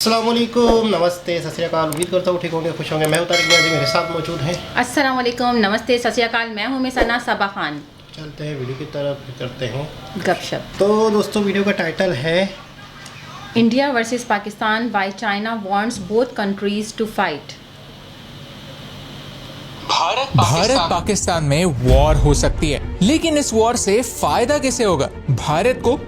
अस्सलामुअलैकुम, नमस्ते, सत श्री अकाल। उम्मीद करता हूँ ठीक होंगे, खुश होंगे। मैं तारिक नियाज़ी, मेरे साथ मौजूद हैं। अस्सलाम वालेकुम, नमस्ते, सत श्री अकाल। मैं हूँ मिसाना सबा खान। चलते हैं वीडियो की तरफ, करते हैं गपशप। तो दोस्तों, वीडियो का टाइटल है India versus Pakistan, why China wants both countries to fight. Bharat Pakistan में वॉर हो सकती है, लेकिन इस वॉर से फायदा किसे होगा? भारत को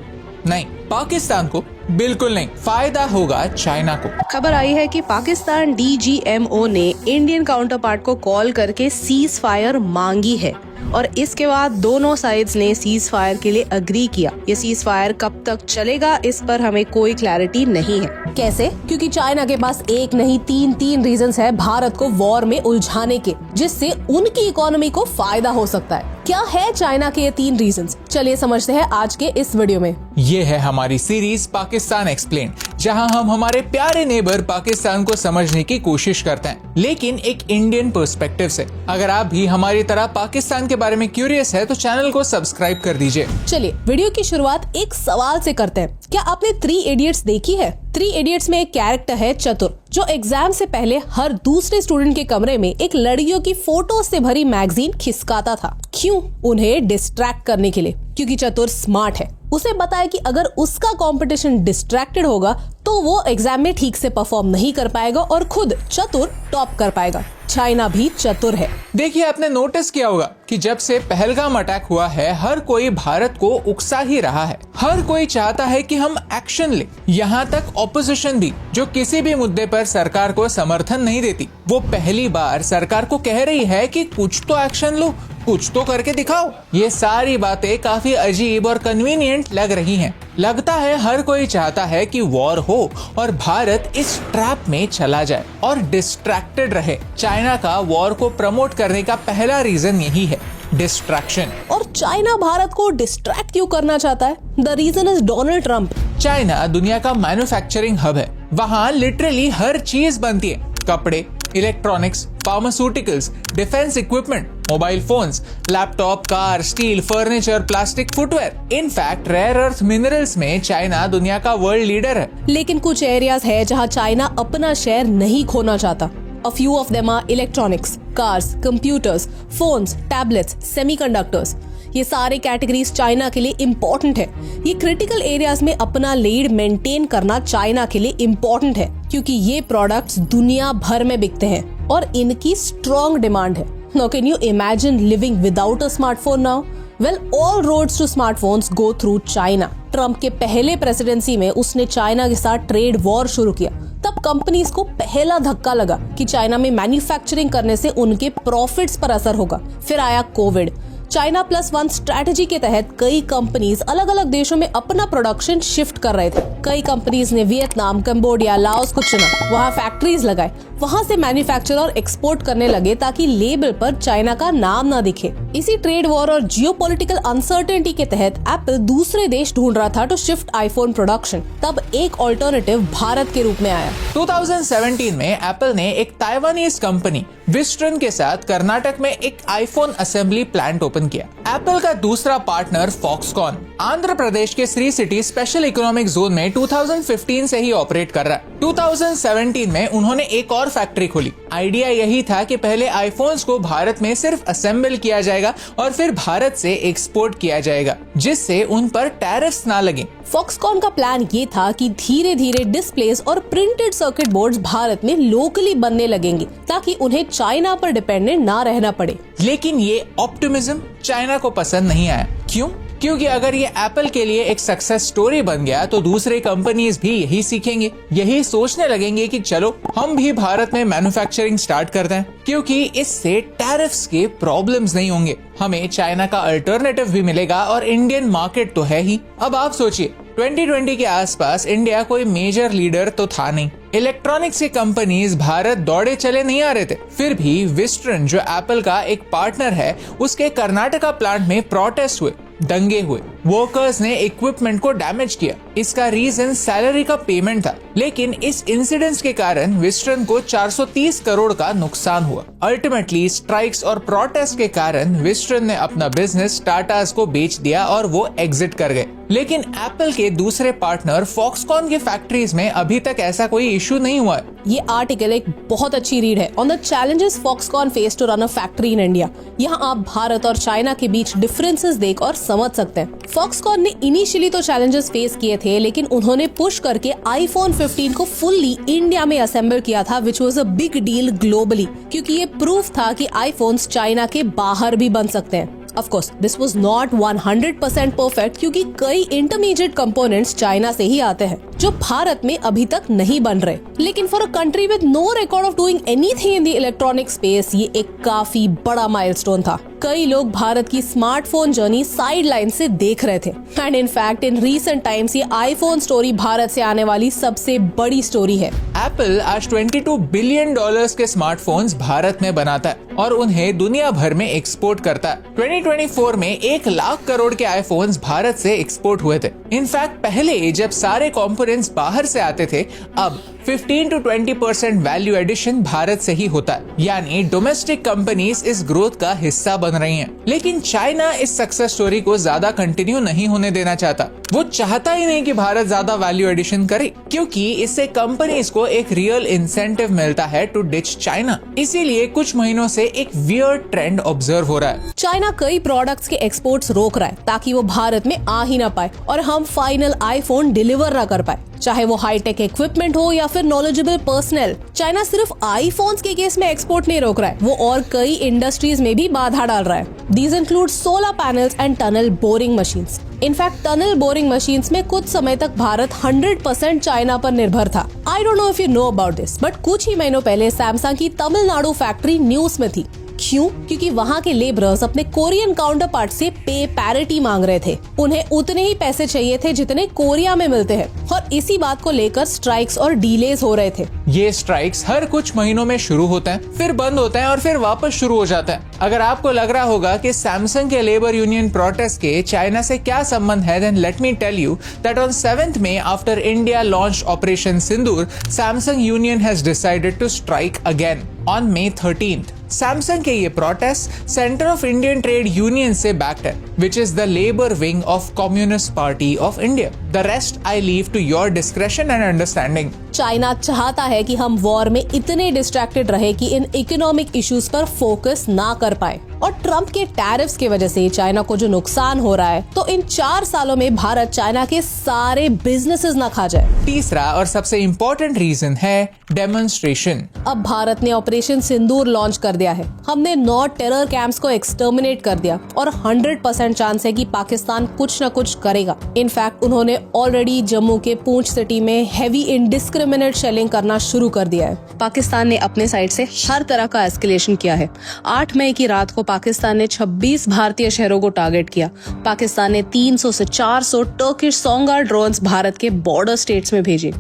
नहीं, पाकिस्तान को बिल्कुल नहीं। फायदा होगा चाइना को। खबर आई है कि पाकिस्तान DGMO ने इंडियन काउंटर पार्ट को कॉल करके सीज फायर मांगी है और इसके बाद दोनों साइड्स ने सीज फायर के लिए अग्री किया। ये सीज फायर कब तक चलेगा, इस पर हमें कोई क्लैरिटी नहीं है। कैसे? क्योंकि चाइना के पास एक नहीं तीन रीजंस है भारत को वॉर में उलझाने के, जिससे उनकी इकोनॉमी को फायदा हो सकता है। क्या है चाइना के ये 3 रीजंस? चलिए समझते हैं आज के इस वीडियो में। ये है हमारी सीरीज पाकिस्तान एक्सप्लेन, जहां हम हमारे प्यारे नेबर पाकिस्तान को समझने की कोशिश करते हैं, लेकिन एक इंडियन पर्सपेक्टिव से। अगर आप भी हमारी तरह पाकिस्तान के बारे में क्यूरियस है तो चैनल को सब्सक्राइब कर दीजिए। चलिए वीडियो की शुरुआत एक सवाल से करते हैं। क्या आपने 3 इडियट्स देखी है? 3 इडियट्स में एक कैरेक्टर है चतुर, जो एग्जाम से पहले हर दूसरे स्टूडेंट के कमरे में एक लड़कियों की फोटो से भरी मैगजीन खिसकाता था। क्यों? उन्हें डिस्ट्रैक्ट करने के लिए। क्योंकि चतुर स्मार्ट है। उसे पता है कि अगर उसका कंपटीशन डिस्ट्रैक्टेड होगा तो वो एग्जाम में ठीक से परफॉर्म नहीं कर पाएगा और खुद चतुर टॉप कर पाएगा। चाइना भी चतुर है। देखिए, आपने नोटिस किया होगा कि जब से पहलगाम अटैक हुआ है, हर कोई भारत को उकसा ही रहा है। हर कोई चाहता है कि हम एक्शन ले। यहाँ तक ऑपोजिशन भी, जो किसी भी मुद्दे पर सरकार को समर्थन नहीं देती, वो पहली बार सरकार को कह रही है कि कुछ तो एक्शन लो, कुछ तो करके दिखाओ। ये सारी बातें काफी अजीब और कन्वीनियंट लग रही हैं। लगता है हर कोई चाहता है कि वॉर हो और भारत इस ट्रैप में चला जाए और डिस्ट्रैक्टेड रहे। चाइना का वॉर को प्रमोट करने का पहला रीजन यही है, डिस्ट्रैक्शन। और चाइना भारत को डिस्ट्रैक्ट क्यों करना चाहता है? The reason is Donald Trump. China दुनिया का मैन्युफैक्चरिंग हब है। वहाँ लिटरली हर चीज बनती है। कपड़े, electronics, pharmaceuticals, defence equipment, mobile phones, laptop, car, steel, furniture, plastic, footwear. In fact rare earth minerals में चाइना दुनिया का वर्ल्ड लीडर है। लेकिन कुछ एरियाज है जहां चाइना अपना शेयर नहीं खोना चाहता। A few of them are electronics, cars, computers, phones, tablets, semiconductors. ये सारे कैटेगरीज चाइना के लिए इम्पोर्टेंट है। ये क्रिटिकल एरियाज में अपना लीड मेंटेन करना चाइना के लिए इम्पोर्टेंट है, क्योंकि ये प्रोडक्ट्स दुनिया भर में बिकते हैं और इनकी स्ट्रॉन्ग डिमांड है। Now can you imagine living without a smartphone now? Well, all roads to smartphones go through China. Trump के पहले प्रेसिडेंसी में उसने चाइना के साथ ट्रेड वॉर शुरू किया। तब कंपनीज को पहला धक्का लगा कि चाइना में मैन्युफैक्चरिंग करने से उनके प्रॉफिट्स पर असर होगा। फिर आया कोविड। चाइना +1 स्ट्रैटेजी के तहत कई कंपनीज अलग अलग देशों में अपना प्रोडक्शन शिफ्ट कर रहे थे। कई कंपनीज ने वियतनाम, कंबोडिया, लाओस को चुना, वहाँ फैक्ट्रीज लगाए, वहाँ से मैन्युफैक्चर और एक्सपोर्ट करने लगे ताकि लेबल पर चाइना का नाम ना दिखे। इसी ट्रेड वॉर और जियोपॉलिटिकल अनसर्टेनिटी के तहत एप्पल दूसरे देश ढूंढ रहा था टू शिफ्ट आईफोन प्रोडक्शन। तब एक ऑल्टरनेटिव भारत के रूप में आया। 2017 में एप्पल ने एक ताइवानीज कंपनी विस्ट्रन के साथ कर्नाटक में एक आईफोन असेंबली प्लांट ओपन किया। एप्पल का दूसरा पार्टनर फॉक्सकॉन आंध्र प्रदेश के Shri city special economic zone में 2015 से ही ऑपरेट कर रहा है। 2017 में उन्होंने एक और फैक्ट्री खोली। आइडिया यही था कि पहले आईफोन्स को भारत में सिर्फ असेंबल किया जाएगा और फिर भारत से एक्सपोर्ट किया जाएगा, जिससे उन पर टैरिफ्स ना लगे। फॉक्सकॉन का प्लान ये था कि धीरे धीरे डिस्प्लेस और प्रिंटेड सर्किट बोर्ड्स भारत में लोकली बनने लगेंगे ताकि उन्हें चाइना पर डिपेंडेंट ना रहना पड़े। लेकिन ये ऑप्टिमिज्म चाइना को पसंद नहीं आया। क्यों? क्योंकि अगर ये एप्पल के लिए एक सक्सेस स्टोरी बन गया तो दूसरे कंपनीज भी यही सीखेंगे, यही सोचने लगेंगे कि चलो हम भी भारत में मैन्युफैक्चरिंग स्टार्ट करते हैं, क्योंकि इससे टैरिफ्स के प्रॉब्लम्स नहीं होंगे। हमें चाइना का अल्टरनेटिव भी मिलेगा और इंडियन मार्केट तो है ही। अब आप सोचिए, 2020 के आसपास इंडिया कोई मेजर लीडर तो था नहीं। इलेक्ट्रॉनिक्स की कंपनीज भारत दौड़े चले नहीं आ रहे थे। फिर भी विस्ट्रन, जो एप्पल का एक पार्टनर है, उसके कर्नाटका प्लांट में प्रोटेस्ट हुए, दंगे हुए। वर्कर्स ने इक्विपमेंट को डैमेज किया। इसका रीजन सैलरी का पेमेंट था, लेकिन इस इंसिडेंट के कारण विस्टर्न को 430 करोड़ का नुकसान हुआ। अल्टीमेटली स्ट्राइक्स और प्रोटेस्ट के कारण विस्टर्न ने अपना बिजनेस टाटास को बेच दिया और वो एग्जिट कर गए। लेकिन एप्पल के दूसरे पार्टनर फॉक्सकॉन के फैक्ट्रीज में अभी तक ऐसा कोई इशू नहीं हुआ है। ये आर्टिकल एक बहुत अच्छी रीड है on the challenges Foxconn face to run a factory in India. यहाँ आप भारत और चाइना के बीच डिफरेंसेस देख और समझ सकते हैं। फॉक्सकॉन ने इनिशियली तो चैलेंजेस फेस किए थे, लेकिन उन्होंने पुश करके आईफोन 15 को फुल्ली इंडिया में असेंबल किया था, which was a big deal globally, क्योंकि ये प्रूफ था कि आईफोन्स चाइना के बाहर भी बन सकते हैं। Of course, this was not 100% perfect क्योंकि कई इंटरमीडिएट कंपोनेंट्स चाइना से ही आते हैं जो भारत में अभी तक नहीं बन रहे। लेकिन for a country with no record of doing anything in the electronic space ये एक काफी बड़ा माइलस्टोन था। कई लोग भारत की स्मार्टफोन जर्नी साइड लाइन से देख रहे थे and in fact in recent times ये आईफोन स्टोरी भारत से आने वाली सबसे बड़ी स्टोरी है। एप्पल आज $22 बिलियन के स्मार्टफोन्स भारत में बनाता है और उन्हें दुनिया भर में एक्सपोर्ट करता है। 2024 में 1 लाख करोड़ के आईफोन्स भारत से एक्सपोर्ट हुए थे। इनफैक्ट पहले जब सारे कंपोनेंट्स बाहर से आते थे, अब 15 to 20% वैल्यू एडिशन भारत से ही होता है, यानी डोमेस्टिक कंपनीज इस ग्रोथ का हिस्सा बन रही हैं। लेकिन चाइना इस सक्सेस स्टोरी को ज्यादा कंटिन्यू नहीं होने देना चाहता। वो चाहता ही नहीं कि भारत ज्यादा वैल्यू एडिशन करे, क्योंकि इससे कंपनीज को एक रियल इंसेंटिव मिलता है टू डिच चाइना। इसीलिए कुछ महीनों से एक वियर्ड ट्रेंड ऑब्जर्व हो रहा है। चाइना कई प्रोडक्ट्स के एक्सपोर्ट्स रोक रहा है ताकि वो भारत में आ ही ना पाए और हम फाइनल आईफोन डिलीवर ना कर पाए, चाहे वो हाईटेक इक्विपमेंट हो या फिर नॉलेजेबल पर्सनल। चाइना सिर्फ आईफोन्स के केस में एक्सपोर्ट नहीं रोक रहा है, वो और कई इंडस्ट्रीज में भी बाधा डाल रहा है। These include solar panels and tunnel boring machines. In fact tunnel boring machines में कुछ समय तक भारत 100% चाइना पर निर्भर था। I don't know if you know about this, but कुछ ही महीनों पहले सैमसंग की तमिलनाडु फैक्ट्री न्यूज में थी। क्यों? क्योंकि वहाँ के लेबरर्स अपने कोरियन काउंटर पार्ट से पे पैरिटी मांग रहे थे। उन्हें उतने ही पैसे चाहिए थे जितने कोरिया में मिलते हैं और इसी बात को लेकर स्ट्राइक्स और डिलेज हो रहे थे। ये स्ट्राइक्स हर कुछ महीनों में शुरू होते हैं, फिर बंद होते हैं और फिर वापस शुरू हो जाता है। अगर आपको लग रहा होगा कि सैमसंग के लेबर यूनियन प्रोटेस्ट के चाइना से क्या संबंध है, then let me tell you that on 7th May after India launch operation Sindoor, Samsung union has decided to strike again on May 13th। Samsung के ये protest centre of Indian trade union से backed है, which is the labour wing of communist party of India. The rest I leave to your discretion and understanding. China चाहता है कि हम war में इतने डिस्ट्रैक्टेड रहे कि इन इकोनॉमिक इश्यूज पर फोकस ना कर पाए, और ट्रम्प के टैरिफ्स की वजह से चाइना को जो नुकसान हो रहा है, तो इन 4 सालों में भारत चाइना के सारे बिजनेसेस ना खा जाए। तीसरा और सबसे इम्पोर्टेंट रीजन है डेमोन्स्ट्रेशन। अब भारत ने ऑपरेशन सिंदूर लॉन्च कर दिया है। हमने 9 टेरर कैंप्स को एक्सटर्मिनेट कर दिया और 100% चांस है कि पाकिस्तान कुछ न कुछ करेगा। इनफैक्ट उन्होंने ऑलरेडी जम्मू के पूंछ सिटी में हैवी इंडिस्क्रिमिनेट शेलिंग करना शुरू कर दिया है। पाकिस्तान ने अपने साइड से हर तरह का एस्केलेशन किया है। 8 मई की रात को पाकिस्तान ने 26 भारतीय शहरों को टारगेट किया। पाकिस्तान ने 300 से 400 टर्किश सोंगार ड्रोन्स भारत के बॉर्डर स्टेट्स में भेजे।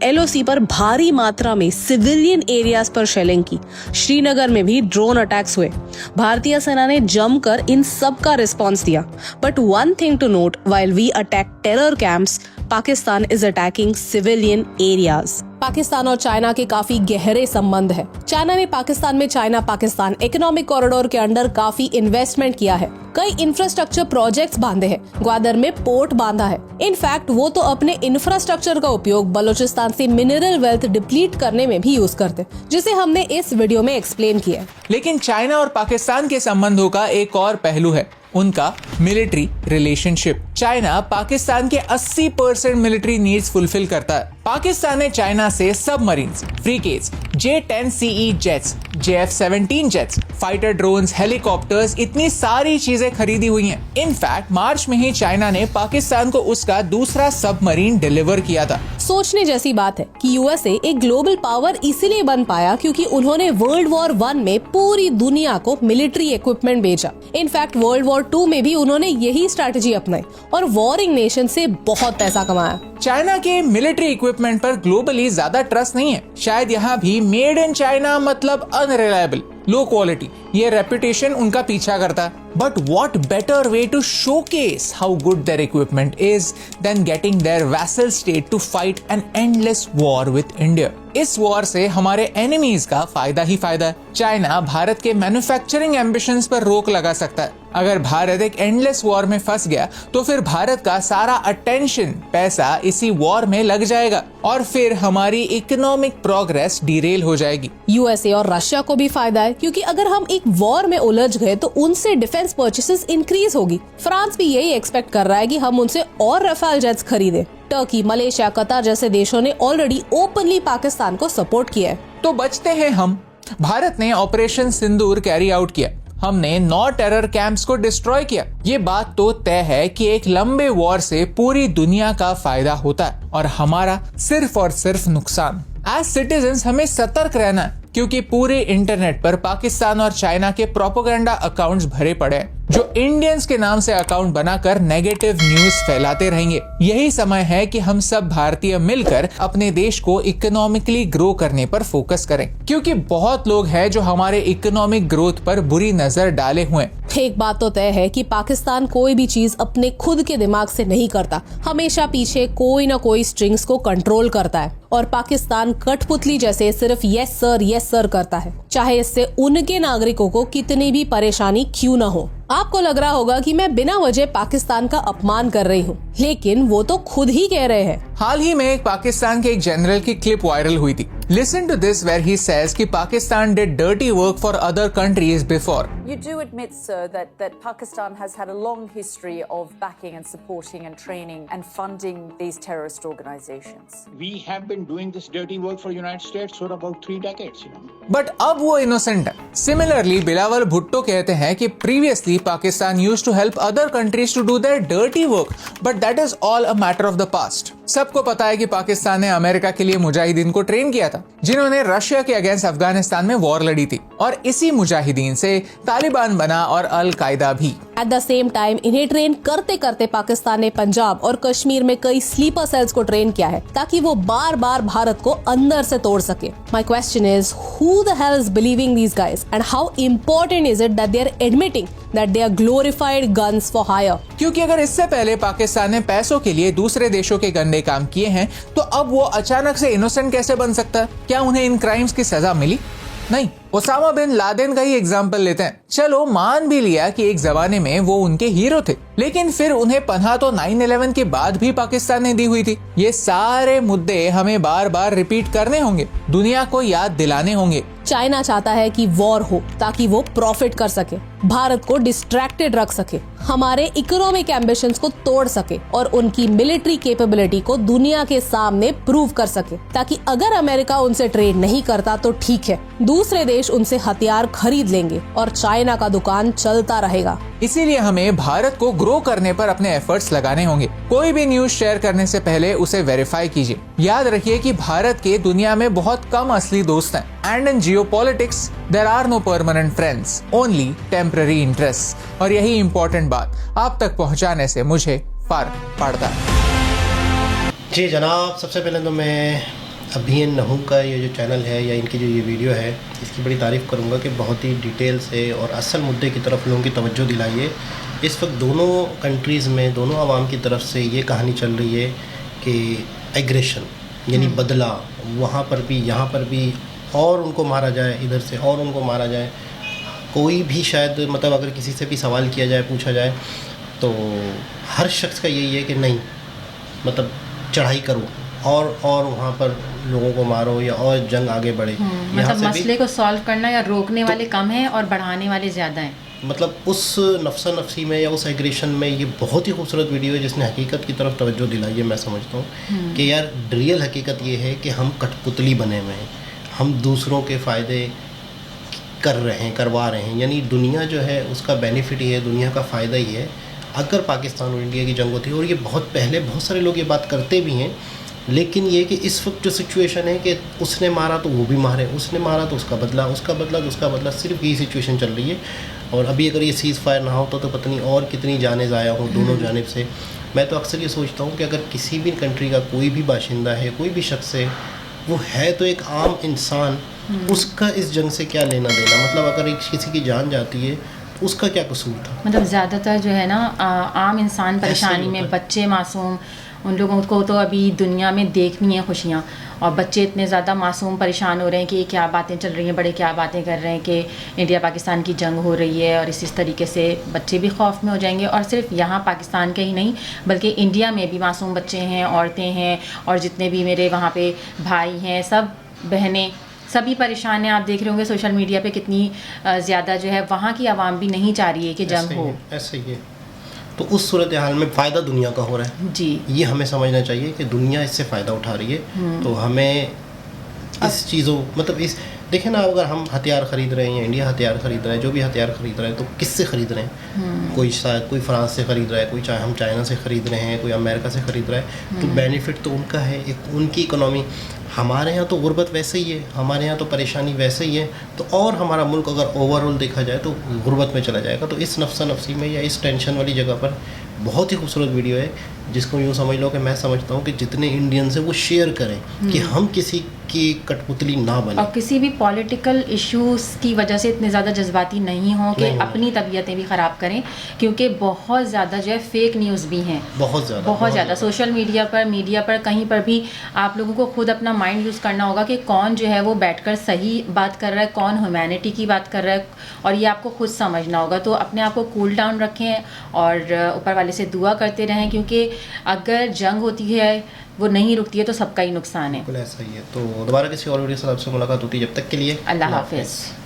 LOC पर भारी मात्रा में सिविलियन एरियाज पर शेलिंग की। श्रीनगर में भी ड्रोन अटैक्स हुए। भारतीय सेना ने जमकर इन सब का रिस्पॉन्स दिया। But one thing to note, while we attack terror camps, Pakistan is attacking civilian areas. Pakistan और चाइना के काफी गहरे संबंध है। चाइना ने पाकिस्तान में चाइना पाकिस्तान इकोनॉमिक कॉरिडोर के अंडर काफी इन्वेस्टमेंट किया है। कई इंफ्रास्ट्रक्चर प्रोजेक्ट्स बांधे हैं। ग्वादर में पोर्ट बांधा है। इनफैक्ट वो तो अपने इंफ्रास्ट्रक्चर का उपयोग बलूचिस्तान से मिनरल वेल्थ डिप्लीट करने में भी यूज करते, जिसे हमने इस वीडियो में एक्सप्लेन किया। लेकिन चाइना और पाकिस्तान के संबंधों का एक और पहलू है, उनका मिलिट्री रिलेशनशिप। चाइना पाकिस्तान के 80% मिलिट्री नीड्स फुलफिल करता है। पाकिस्तान ने चाइना से submarines, frigates, J-10CE jets, JF-17 jets, fighter drones, helicopters, इतनी सारी चीजें खरीदी हुई हैं। इनफैक्ट मार्च में ही चाइना ने पाकिस्तान को उसका दूसरा सबमरीन डिलीवर किया था। सोचने जैसी बात है कि यूएसए एक ग्लोबल पावर इसीलिए बन पाया क्योंकि उन्होंने वर्ल्ड वॉर 1 में पूरी दुनिया को मिलिट्री इक्विपमेंट भेजा। इनफैक्ट वर्ल्ड वॉर 2 में भी उन्होंने यही स्ट्रैटेजी अपनाई और वॉरिंग नेशन से बहुत पैसा कमाया। चाइना के मिलिट्री इक्विपमेंट पर ग्लोबली ज्यादा ट्रस्ट नहीं है। शायद यहाँ भी मेड इन चाइना मतलब अनरिलायबल। लो क्वालिटी, ये रेपुटेशन उनका पीछा करता है। But what better way to showcase how good their equipment is than getting their vassal state to fight an endless war with India. इस वॉर से हमारे enemies का फायदा ही फायदा है। चाइना भारत के मैन्युफैक्चरिंग एम्बिशंस पर रोक लगा सकता है। अगर भारत एक एंडलेस वॉर में फंस गया तो फिर भारत का सारा अटेंशन, पैसा इसी वॉर में लग जाएगा और फिर हमारी इकोनॉमिक प्रोग्रेस डिरेल हो जाएगी। यूएसए और रशिया को भी फायदा है, क्योंकि अगर हम एक वॉर में उलझ गए तो उनसे डिफेंस परचेसेस इंक्रीज होगी। फ्रांस भी यही एक्सपेक्ट कर रहा है कि हम उनसे और रफाल जेट्स खरीदें। टर्की, मलेशिया, कतर जैसे देशों ने ऑलरेडी ओपनली पाकिस्तान को सपोर्ट किया है। तो बचते हैं हम। भारत ने ऑपरेशन सिंदूर कैरी आउट किया, हमने 9 टेरर कैंप्स को डिस्ट्रॉय किया। ये बात तो तय है कि एक लंबे वॉर से पूरी दुनिया का फायदा होता है और हमारा सिर्फ और सिर्फ नुकसान। एज सिटीजन्स हमें सतर्क रहना है, क्योंकि पूरे इंटरनेट पर पाकिस्तान और चाइना के प्रोपेगेंडा अकाउंट्स भरे पड़े हैं जो इंडियंस के नाम से अकाउंट बनाकर नेगेटिव न्यूज फैलाते रहेंगे। यही समय है कि हम सब भारतीय मिलकर अपने देश को इकोनॉमिकली ग्रो करने पर फोकस करें, क्योंकि बहुत लोग हैं जो हमारे इकोनॉमिक ग्रोथ पर बुरी नजर डाले हुए हैं। एक बात तो तय है कि पाकिस्तान कोई भी चीज अपने खुद के दिमाग से नहीं करता, हमेशा पीछे कोई ना कोई स्ट्रिंग्स को कंट्रोल करता है और पाकिस्तान कठपुतली जैसे सिर्फ यस सर करता है, चाहे इससे उनके नागरिकों को कितनी भी परेशानी क्यों न हो। आपको लग रहा होगा कि मैं बिना वजह पाकिस्तान का अपमान कर रही हूँ, लेकिन वो तो खुद ही कह रहे हैं। हाल ही में एक पाकिस्तान के एक जनरल की क्लिप वायरल हुई थी। Listen to this, where he says कि Pakistan did dirty work for other countries before. You do admit, sir, that Pakistan has had a long history of backing and supporting and training and funding these terrorist organizations. We have been doing this dirty work for United States for about 3 decades, But अब वो innocent है। Similarly, Bilawal Bhutto कहते हैं कि previously Pakistan used to help other countries to do their dirty work, but that is all a matter of the past. सबको पता है कि पाकिस्तान ने अमेरिका के लिए मुजाहिदीन को ट्रेन किया था, जिन्होंने रशिया के अगेंस्ट अफगानिस्तान में वॉर लड़ी थी, और इसी मुजाहिदीन से तालिबान बना और अल कायदा भी। एट द सेम टाइम इन्हें ट्रेन करते करते पाकिस्तान ने पंजाब और कश्मीर में कई स्लीपर सेल्स को ट्रेन किया है, ताकि वो बार बार भारत को अंदर से तोड़ सके। My question is, who the hell is believing these guys and how important is it that they are admitting that they are glorified guns for hire? क्योंकि अगर इससे पहले पाकिस्तान ने पैसों के लिए दूसरे देशों के गंदे काम किए हैं, तो अब वो अचानक से इनोसेंट कैसे बन सकता है? क्या उन्हें इन क्राइम्स की सजा मिली? नहीं। ओसामा बिन लादेन का ही एग्जाम्पल लेते हैं। चलो मान भी लिया कि एक जमाने में वो उनके हीरो थे, लेकिन फिर उन्हें पनाह तो 9/11 के बाद भी पाकिस्तान ने दी हुई थी। ये सारे मुद्दे हमें बार बार रिपीट करने होंगे, दुनिया को याद दिलाने होंगे। चाइना चाहता है कि वॉर हो ताकि वो प्रॉफिट कर सके, भारत को डिस्ट्रैक्टेड रख सके, हमारे इकोनॉमिक एम्बिशंस को तोड़ सके और उनकी मिलिट्री कैपेबिलिटी को दुनिया के सामने प्रूव कर सके, ताकि अगर अमेरिका उनसे ट्रेड नहीं करता तो ठीक है, दूसरे देश उनसे हथियार खरीद लेंगे और चाइना का दुकान चलता रहेगा। इसीलिए हमें भारत को ग्रो करने पर अपने एफर्ट्स लगाने होंगे। कोई भी न्यूज शेयर करने से पहले उसे वेरीफाई कीजिए। याद रखिए कि भारत के दुनिया में बहुत कम असली दोस्त हैं, and in geopolitics there are no permanent friends, only temporary interest. और यही इंपॉर्टेंट बात आप तक पहुंचाने से मुझे फर्क पड़ता है। जी जनाब, सबसे पहले तो मैं अभियन नहू का ये जो चैनल है या इनकी जो ये वीडियो है, इसकी बड़ी तारीफ़ करूँगा कि बहुत ही डिटेल से और असल मुद्दे की तरफ लोगों की तवज्जो दिलाई है। इस वक्त दोनों कंट्रीज़ में दोनों आवाम की तरफ से ये कहानी चल रही है कि एग्रेशन यानी बदला, वहाँ पर भी यहाँ पर भी, और उनको मारा जाए इधर से और उनको मारा जाए। कोई भी शायद मतलब अगर किसी से भी सवाल किया जाए, पूछा जाए, तो हर शख्स का यही है कि नहीं मतलब चढ़ाई करो और वहाँ पर लोगों को मारो या और जंग आगे बढ़े। मतलब मसले को सॉल्व करना या रोकने वाले कम हैं और बढ़ाने वाले ज़्यादा हैं। मतलब उस नफ्सा नफ्सी में या उस एग्रेशन में ये बहुत ही खूबसूरत वीडियो है जिसने हकीकत की तरफ तवज्जो दिलाई है। मैं समझता हूँ कि यार रियल हकीकत ये है कि हम कठपुतली बने हुए हैं, हम दूसरों के फ़ायदे कर रहे हैं, करवा रहे हैं, यानी दुनिया जो है उसका बेनिफिट ही है, दुनिया का फ़ायदा ही है। अगर पाकिस्तान और इंडिया की जंग होती है, और ये बहुत पहले बहुत सारे लोग ये बात करते भी हैं, लेकिन ये कि इस वक्त जो सिचुएशन है कि उसने मारा तो वो भी मारे, उसने मारा तो उसका बदला, उसका बदला तो उसका बदला, सिर्फ यही सिचुएशन चल रही है। और अभी अगर ये सीज़ फायर ना होता तो पता नहीं और कितनी जानें ज़ाया हों दोनों जानिब से। मैं तो अक्सर ये सोचता हूँ कि अगर किसी भी कंट्री का कोई भी बाशिंदा है, कोई भी शख्स है, वो है तो एक आम इंसान, उसका इस जंग से क्या लेना देना, मतलब अगर किसी की जान जाती है तो उसका क्या कसूर था। मतलब ज़्यादातर जो है ना आम इंसान परेशानी में, होता है। बच्चे मासूम, उन लोगों को तो अभी दुनिया में देखनी है खुशियाँ, और बच्चे इतने ज़्यादा मासूम परेशान हो रहे हैं कि क्या बातें चल रही हैं, बड़े क्या बातें कर रहे हैं कि इंडिया पाकिस्तान की जंग हो रही है, और इस तरीके से बच्चे भी खौफ में हो जाएंगे। और सिर्फ यहाँ पाकिस्तान के ही नहीं बल्कि इंडिया में भी मासूम बच्चे हैं, औरतें हैं, और जितने भी मेरे वहाँ पे भाई हैं, सब बहनें, सभी परेशान हैं। आप देख रहे होंगे सोशल मीडिया पे कितनी ज़्यादा जो है वहाँ की आवाम भी नहीं चाह रही है कि जंग हो। ऐसे ही है। तो उस सूरत हाल में फ़ायदा दुनिया का हो रहा है जी, ये हमें समझना चाहिए कि दुनिया इससे फ़ायदा उठा रही है। तो हमें इस चीज़ों, मतलब इस देखें ना, अगर हम हथियार ख़रीद रहे हैं या इंडिया हथियार ख़रीद रहा है, जो भी हथियार ख़रीद रहा है, तो किससे ख़रीद रहे हैं? कोई शायद कोई फ्रांस से ख़रीद रहा है, कोई हम चाइना से ख़रीद रहे हैं, कोई अमेरिका से ख़रीद रहा है, तो बेनिफिट तो उनका है, एक उनकी इकोनॉमी। हमारे यहाँ तो गुर्बत वैसे ही है, हमारे यहाँ तो परेशानी वैसे ही है, तो और हमारा मुल्क अगर ओवरऑल देखा जाए तो गुर्बत में चला जाएगा। तो इस नफ्सा नफ्सी में या इस टेंशन वाली जगह पर बहुत ही खूबसूरत वीडियो है, जिसको यूँ समझ लो कि मैं समझता हूँ कि जितने इंडियंस हैं वो शेयर करें कि हम किसी की कठपुतली ना बने, और किसी भी पॉलिटिकल इश्यूज की वजह से इतने ज़्यादा जज्बाती नहीं हों कि नहीं होना। अपनी तबीयतें भी ख़राब करें, क्योंकि बहुत ज़्यादा जो है फेक न्यूज़ भी हैं, बहुत ज़्यादा सोशल मीडिया पर, मीडिया पर, कहीं पर भी आप लोगों को खुद अपना माइंड यूज़ करना होगा कि कौन जो है वो बैठकर सही बात कर रहा है, कौन ह्यूमैनिटी की बात कर रहा है, और ये आपको खुद समझना होगा। तो अपने आप को कूल डाउन रखें और ऊपर वाले से दुआ करते रहें, क्योंकि अगर जंग होती है, वो नहीं रुकती है, तो सबका ही नुकसान है। बिल्कुल ऐसा ही है। तो दोबारा किसी और वीडियो से आपसे मुलाकात होती है, जब तक के लिए अल्लाह हाफिज़।